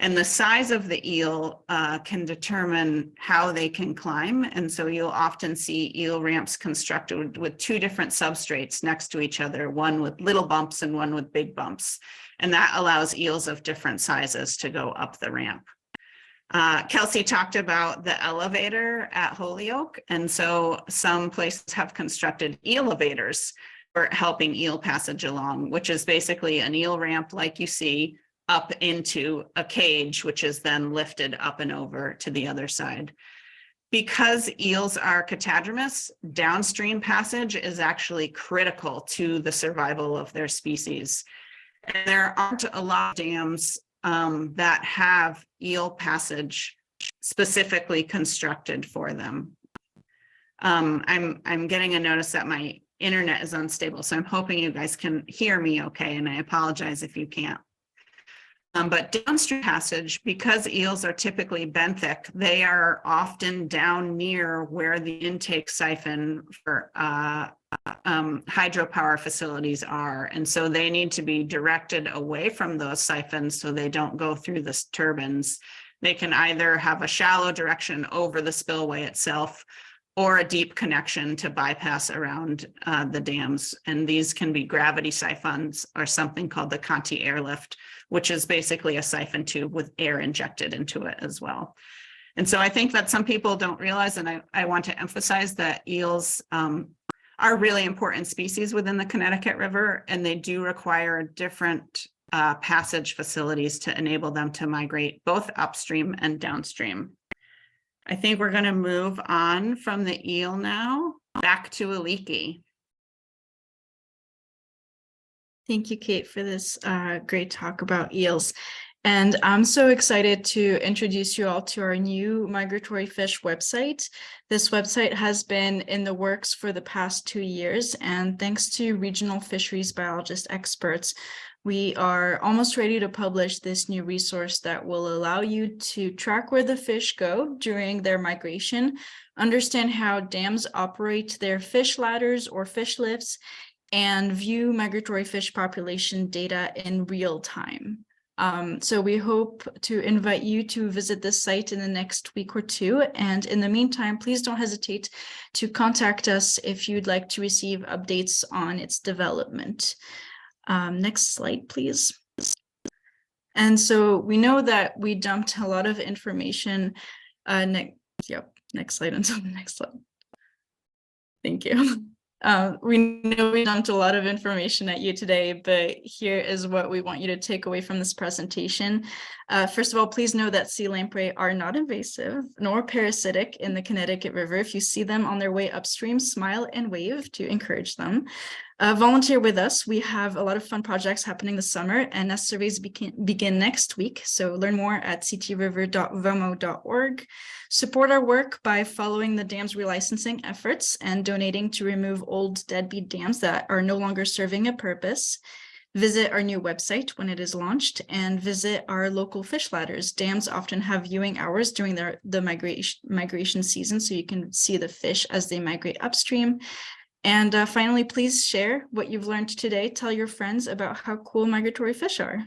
And the size of the eel can determine how they can climb. And so you'll often see eel ramps constructed with two different substrates next to each other, one with little bumps and one with big bumps. And that allows eels of different sizes to go up the ramp. Kelsey talked about the elevator at Holyoke. And so some places have constructed elevators for helping eel passage along, which is basically an eel ramp like you see up into a cage, which is then lifted up and over to the other side. Because eels are catadromous, downstream passage is actually critical to the survival of their species. And there aren't a lot of dams that have eel passage specifically constructed for them. I'm getting a notice that my internet is unstable, so I'm hoping you guys can hear me okay, and I apologize if you can't. But downstream passage, because eels are typically benthic, they are often down near where the intake siphon for hydropower facilities are. And so they need to be directed away from those siphons so they don't go through the turbines. They can either have a shallow direction over the spillway itself or a deep connection to bypass around the dams. And these can be gravity siphons or something called the Conti airlift, which is basically a siphon tube with air injected into it as well. And so I think that some people don't realize, and I want to emphasize that eels are really important species within the Connecticut River, and they do require different passage facilities to enable them to migrate both upstream and downstream. I think we're going to move on from the eel now back to a leaky. Thank you, Kate, for this great talk about eels. And I'm so excited to introduce you all to our new migratory fish website. This website has been in the works for the past 2 years, and thanks to regional fisheries biologist experts, We are almost ready to publish this new resource that will allow you to track where the fish go during their migration, understand how dams operate their fish ladders or fish lifts, and view migratory fish population data in real time. So we hope to invite you to visit this site in the next week or two. And in the meantime, please don't hesitate to contact us if you'd like to receive updates on its development. Next slide, please. And so we know that we dumped a lot of information. Next slide until the next slide. Thank you. We know we dumped a lot of information at you today, but here is what we want you to take away from this presentation. First of all, please know that sea lamprey are not invasive nor parasitic in the Connecticut River. If you see them on their way upstream, smile and wave to encourage them. Volunteer with us. We have a lot of fun projects happening this summer, and nest surveys begin next week. So learn more at ctriver.vomo.org. Support our work by following the dam's relicensing efforts and donating to remove old deadbeat dams that are no longer serving a purpose. Visit our new website when it is launched, and visit our local fish ladders. Dams often have viewing hours during the migration season, so you can see the fish as they migrate upstream. And finally, please share what you've learned today. Tell your friends about how cool migratory fish are.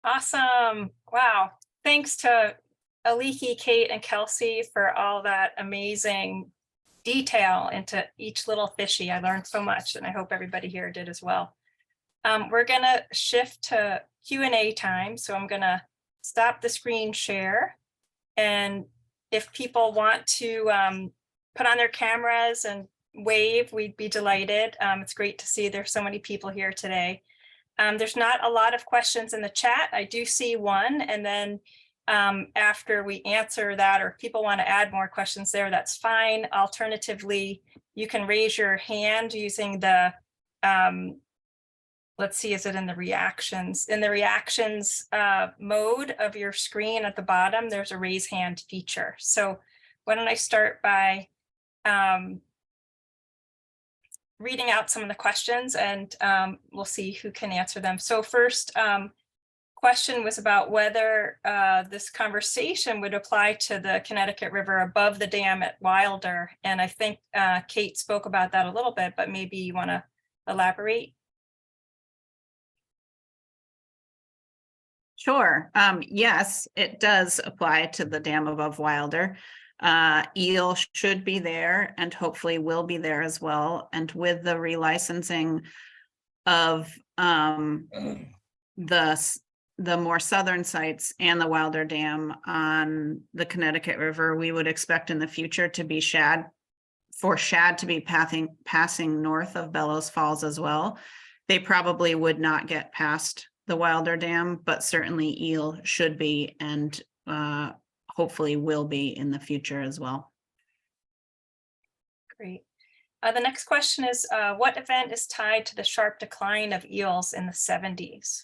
Awesome. Wow. Thanks to Aliki, Kate, and Kelsey for all that amazing detail into each little fishy. I learned so much, and I hope everybody here did as well. We're going to shift to Q&A time. So I'm going to stop the screen share. And if people want to put on their cameras and wave, we'd be delighted. It's great to see there's so many people here today. There's not a lot of questions in the chat. I do see one, and then after we answer that, or if people want to add more questions there, that's fine. Alternatively, you can raise your hand using the, let's see, is it in the reactions? In the reactions mode of your screen at the bottom, there's a raise hand feature. So why don't I start by reading out some of the questions, and we'll see who can answer them. So first question was about whether this conversation would apply to the Connecticut River above the dam at Wilder. And I think Kate spoke about that a little bit, but maybe you want to elaborate. Sure. Yes, it does apply to the dam above Wilder. Eel should be there and hopefully will be there as well. And with the relicensing of the more southern sites and the Wilder Dam on the Connecticut River, we would expect in the future to be shad to be passing north of Bellows Falls as well. They probably would not get past the Wilder Dam, but certainly eel should be, and hopefully will be in the future as well. Great. The next question is, what event is tied to the sharp decline of eels in the 70s?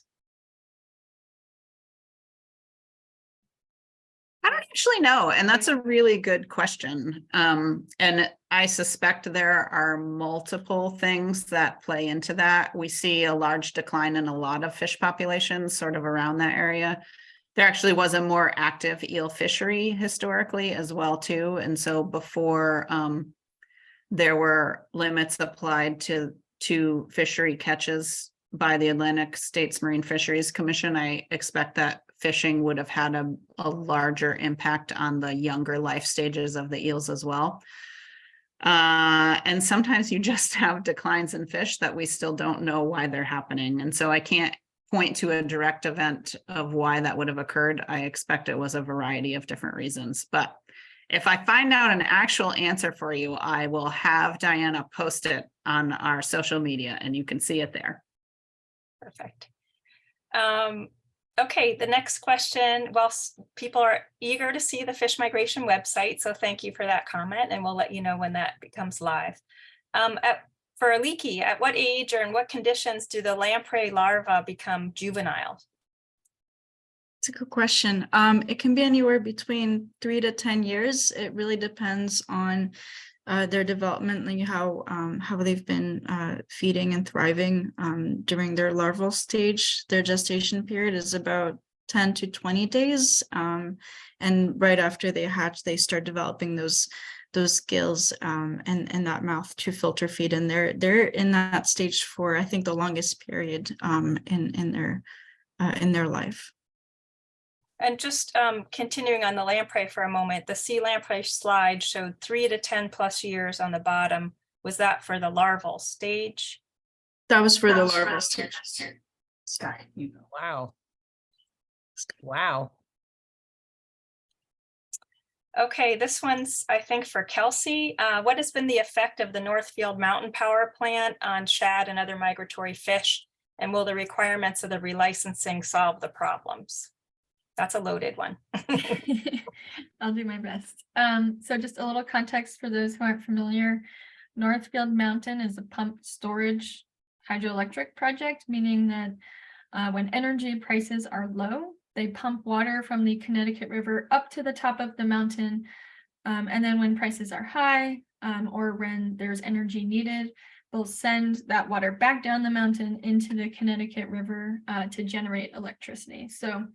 I don't actually know, and that's a really good question. And I suspect there are multiple things that play into that. We see a large decline in a lot of fish populations sort of around that area. There actually was a more active eel fishery historically as well too. And so before there were limits applied to fishery catches by the Atlantic States Marine Fisheries Commission, I expect that fishing would have had a larger impact on the younger life stages of the eels as well. And sometimes you just have declines in fish that we still don't know why they're happening. And so I can't point to a direct event of why that would have occurred. I expect it was a variety of different reasons. But if I find out an actual answer for you, I will have Diana post it on our social media and you can see it there. Perfect. Okay, the next question. Well, people are eager to see the fish migration website, so thank you for that comment, and we'll let you know when that becomes live. For Aliki, at what age or in what conditions do the lamprey larvae become juvenile? It's a good question. It can be anywhere between 3 to 10 years. It really depends on their development, like how they've been feeding and thriving during their larval stage. Their gestation period is about 10 to 20 days. And right after they hatch, they start developing those gills and that mouth to filter feed. And they're in that stage for, I think, the longest period in their life. And just continuing on the lamprey for a moment, the sea lamprey slide showed 3 to 10 plus years on the bottom. Was that for the larval stage? That was for the larval stage. Sky, you know. Wow. Wow. Okay, this one's, I think, for Kelsey. What has been the effect of the Northfield Mountain Power Plant on shad and other migratory fish? And will the requirements of the relicensing solve the problems? That's a loaded one. I'll do my best. So just a little context for those who aren't familiar. Northfield Mountain is a pumped storage hydroelectric project, meaning that when energy prices are low, they pump water from the Connecticut River up to the top of the mountain. And then when prices are high, or when there's energy needed, they'll send that water back down the mountain into the Connecticut River to generate electricity. So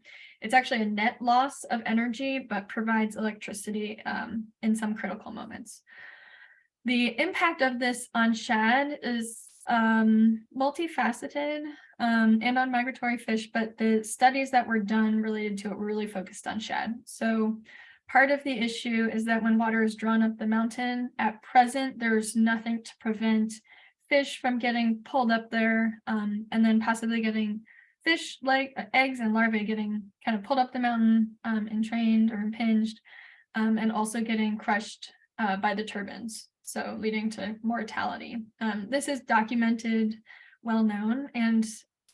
it's actually a net loss of energy, but provides electricity in some critical moments. The impact of this on shad is multifaceted and on migratory fish, but the studies that were done related to it were really focused on shad. So part of the issue is that when water is drawn up the mountain, at present, there's nothing to prevent fish from getting pulled up there and then possibly getting fish like eggs and larvae getting kind of pulled up the mountain and trained or impinged and also getting crushed by the turbines, so leading to mortality. This is documented, well known, and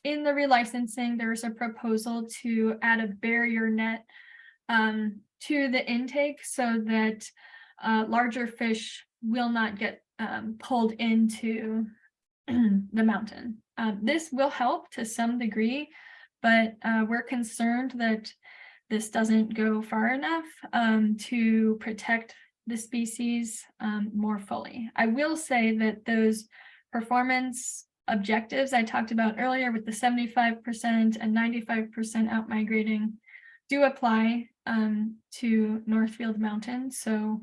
in the relicensing, there's a proposal to add a barrier net to the intake so that larger fish will not get pulled into the mountain. This will help to some degree, but we're concerned that this doesn't go far enough to protect the species more fully. I will say that those performance objectives I talked about earlier with the 75% and 95% out migrating do apply to Northfield Mountain. So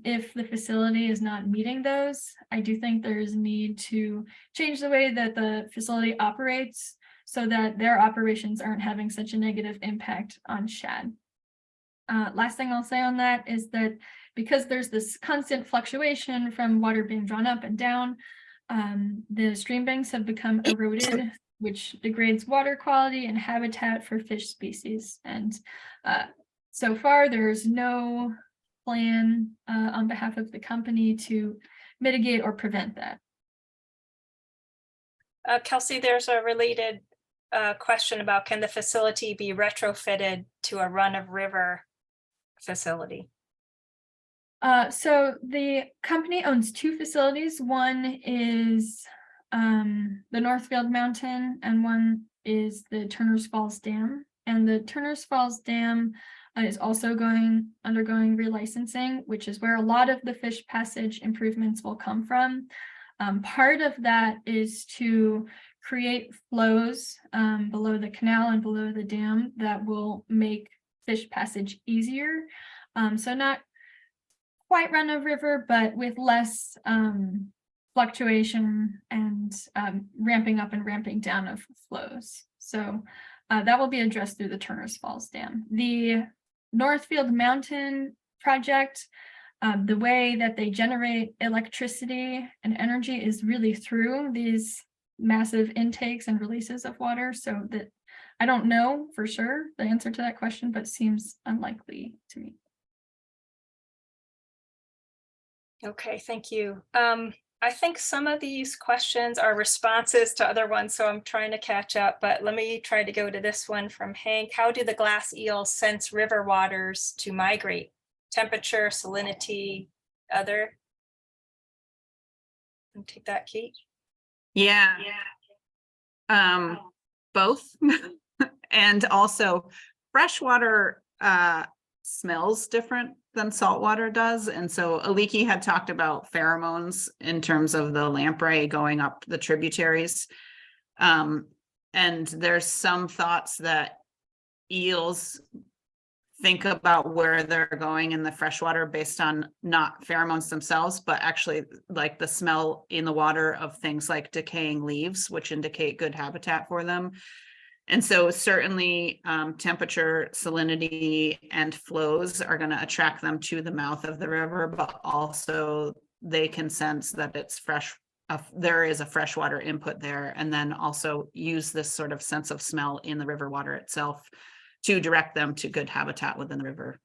if the facility is not meeting those, I do think there's a need to change the way that the facility operates so that their operations aren't having such a negative impact on shad. Last thing I'll say on that is that because there's this constant fluctuation from water being drawn up and down, the stream banks have become eroded, which degrades water quality and habitat for fish species. And so far, there's no plan on behalf of the company to mitigate or prevent that. Kelsey, there's a related question about, can the facility be retrofitted to a run-of-river facility? So the company owns two facilities. One is the Northfield Mountain, and one is the Turner's Falls Dam. And the Turner's Falls Dam is also undergoing relicensing, which is where a lot of the fish passage improvements will come from. Part of that is to create flows below the canal and below the dam that will make fish passage easier. So not quite run of river, but with less fluctuation and ramping up and ramping down of flows. So that will be addressed through the Turner's Falls Dam. The Northfield Mountain project, the way that they generate electricity and energy is really through these massive intakes and releases of water. So that I don't know for sure the answer to that question, but seems unlikely to me. Okay, thank you. I think some of these questions are responses to other ones, so I'm trying to catch up, but let me try to go to this one from Hank. How do the glass eels sense river waters to migrate? Temperature, salinity, other? And take that, Kate. Yeah. Both. And also freshwater smells different than saltwater does. And so Aliki had talked about pheromones in terms of the lamprey going up the tributaries. And there's some thoughts that eels think about where they're going in the freshwater based on not pheromones themselves, but actually like the smell in the water of things like decaying leaves, which indicate good habitat for them. And so certainly temperature, salinity, and flows are going to attract them to the mouth of the river, but also they can sense that it's fresh. There is a freshwater input there, and then also use this sort of sense of smell in the river water itself to direct them to good habitat within the river.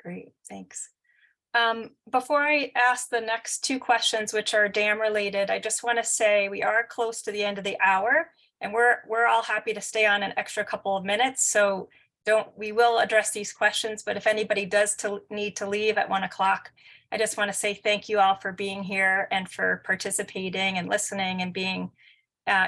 Great, thanks. Before I ask the next two questions, which are dam related, I just want to say we are close to the end of the hour, and we're all happy to stay on an extra couple of minutes. So we will address these questions, but if anybody does need to leave at 1 o'clock, I just want to say thank you all for being here and for participating and listening and being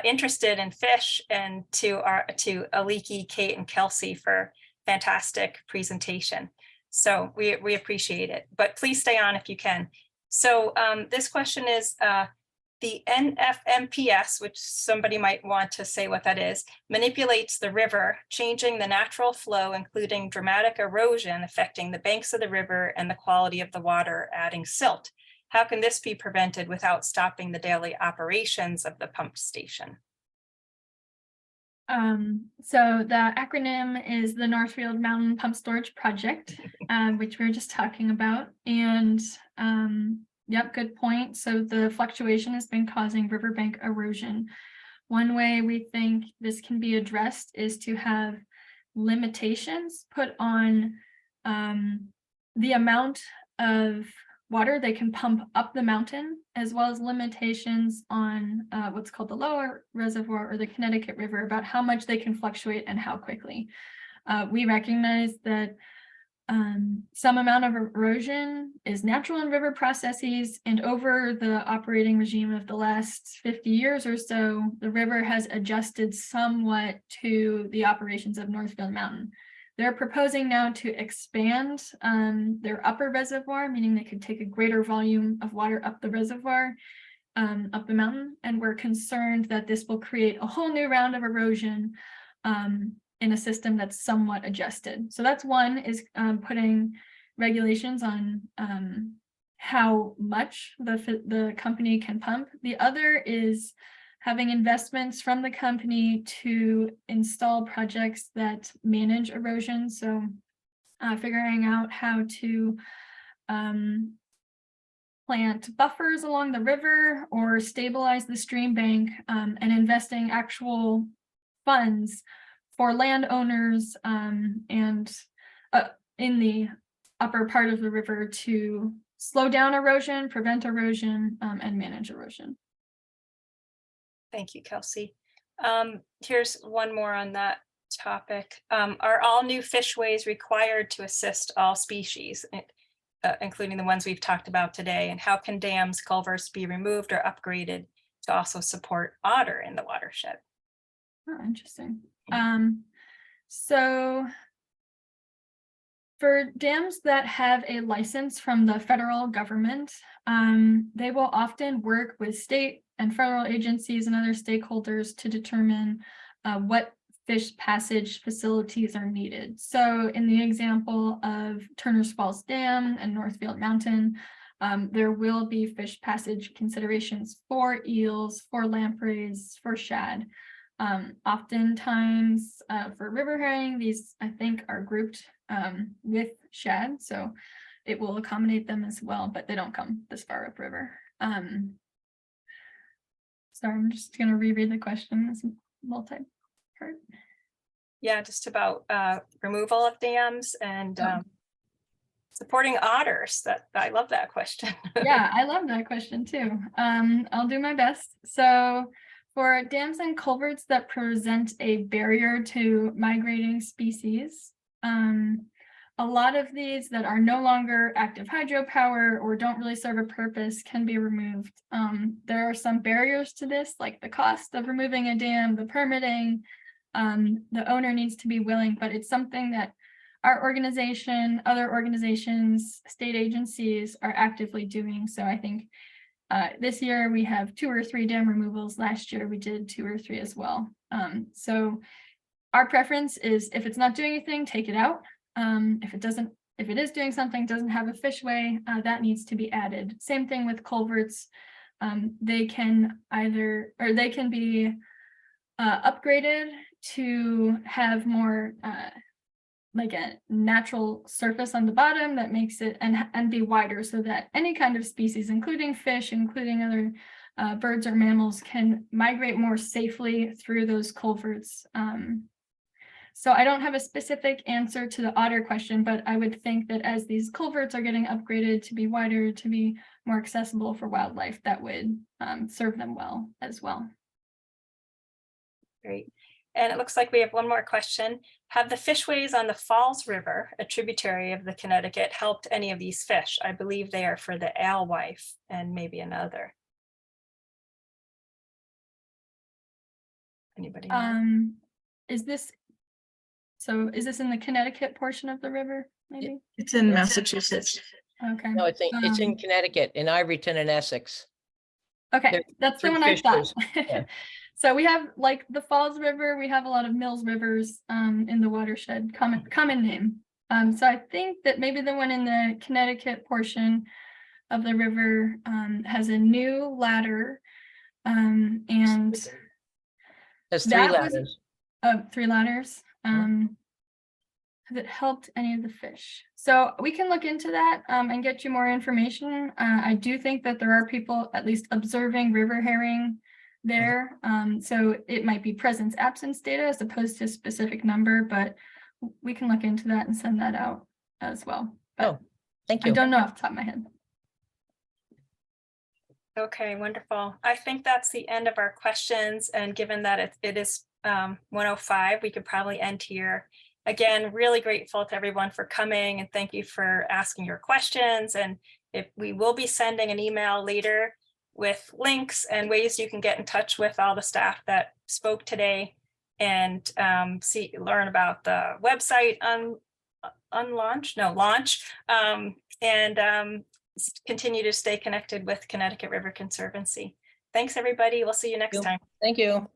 interested in fish, and to Aliki, Kate, and Kelsey for fantastic presentation. So we appreciate it, but please stay on if you can. So this question is the NFMPS, which somebody might want to say what that is, manipulates the river, changing the natural flow, including dramatic erosion affecting the banks of the river and the quality of the water, adding silt. How can this be prevented without stopping the daily operations of the pump station? So the acronym is the Northfield Mountain Pump Storage Project, which we were just talking about. And yep, good point. So the fluctuation has been causing riverbank erosion. One way we think this can be addressed is to have limitations put on the amount of water they can pump up the mountain, as well as limitations on what's called the lower reservoir or the Connecticut River about how much they can fluctuate and how quickly. We recognize that some amount of erosion is natural in river processes, and over the operating regime of the last 50 years or so, the river has adjusted somewhat to the operations of Northfield Mountain. They're proposing now to expand their upper reservoir, meaning they could take a greater volume of water up the reservoir, up the mountain, and we're concerned that this will create a whole new round of erosion in a system that's somewhat adjusted. So that's one, is putting regulations on how much the company can pump. The other is having investments from the company to install projects that manage erosion. So figuring out how to plant buffers along the river or stabilize the stream bank, and investing actual funds for landowners and in the upper part of the river to slow down erosion, prevent erosion, and manage erosion. Thank you, Kelsey. Here's one more on that topic. Are all new fishways required to assist all species, including the ones we've talked about today? And how can dams, culverts be removed or upgraded to also support otter in the watershed? Oh, interesting. So for dams that have a license from the federal government, they will often work with state and federal agencies and other stakeholders to determine what fish passage facilities are needed. So in the example of Turner's Falls Dam and Northfield Mountain, there will be fish passage considerations for eels, for lampreys, for shad. Oftentimes for river herring, these I think are grouped with shad, so it will accommodate them as well, but they don't come this far upriver. Sorry, I'm just going to reread the question. It's multi-part. Yeah, just about removal of dams and supporting otters. I love that question. Yeah, I love that question too. I'll do my best. So for dams and culverts that present a barrier to migrating species, a lot of these that are no longer active hydropower or don't really serve a purpose can be removed. There are some barriers to this, like the cost of removing a dam, the permitting. The owner needs to be willing, but it's something that our organization, other organizations, state agencies are actively doing. So I think this year we have 2 or 3 dam removals. Last year we did 2 or 3 as well. So our preference is if it's not doing anything, take it out. If it is doing something, doesn't have a fishway, that needs to be added. Same thing with culverts. They can be upgraded to have more like a natural surface on the bottom that makes it and be wider so that any kind of species, including fish, including other birds or mammals, can migrate more safely through those culverts. So I don't have a specific answer to the otter question, but I would think that as these culverts are getting upgraded to be wider, to be more accessible for wildlife, that would serve them well as well. Great. And it looks like we have one more question. Have the fishways on the Falls River, a tributary of the Connecticut, helped any of these fish? I believe they are for the alewife and maybe another. Anybody know? Is this in the Connecticut portion of the river, maybe? It's in Massachusetts. Okay. No, it's in Connecticut, in Ivoryton and Essex. Okay, They're that's the three one I thought. fishers, yeah. So we have like the Falls River, we have a lot of Mills rivers in the watershed, common name. So I think that maybe the one in the Connecticut portion of the river has a new ladder, and There's 3 that was ladders. 3 ladders. Has it helped any of the fish? So we can look into that and get you more information. I do think that there are people at least observing river herring there. So it might be presence absence data as opposed to a specific number, but we can look into that and send that out as well. But Oh, thank I you. don't know off the top of my head. Okay, wonderful. I think that's the end of our questions. And given that it is 1:05, we could probably end here. Again, really grateful to everyone for coming and thank you for asking your questions. And we will be sending an email later with links and ways you can get in touch with all the staff that spoke today and learn about the website launch, and continue to stay connected with Connecticut River Conservancy. Thanks, everybody. We'll see you next time. Thank you.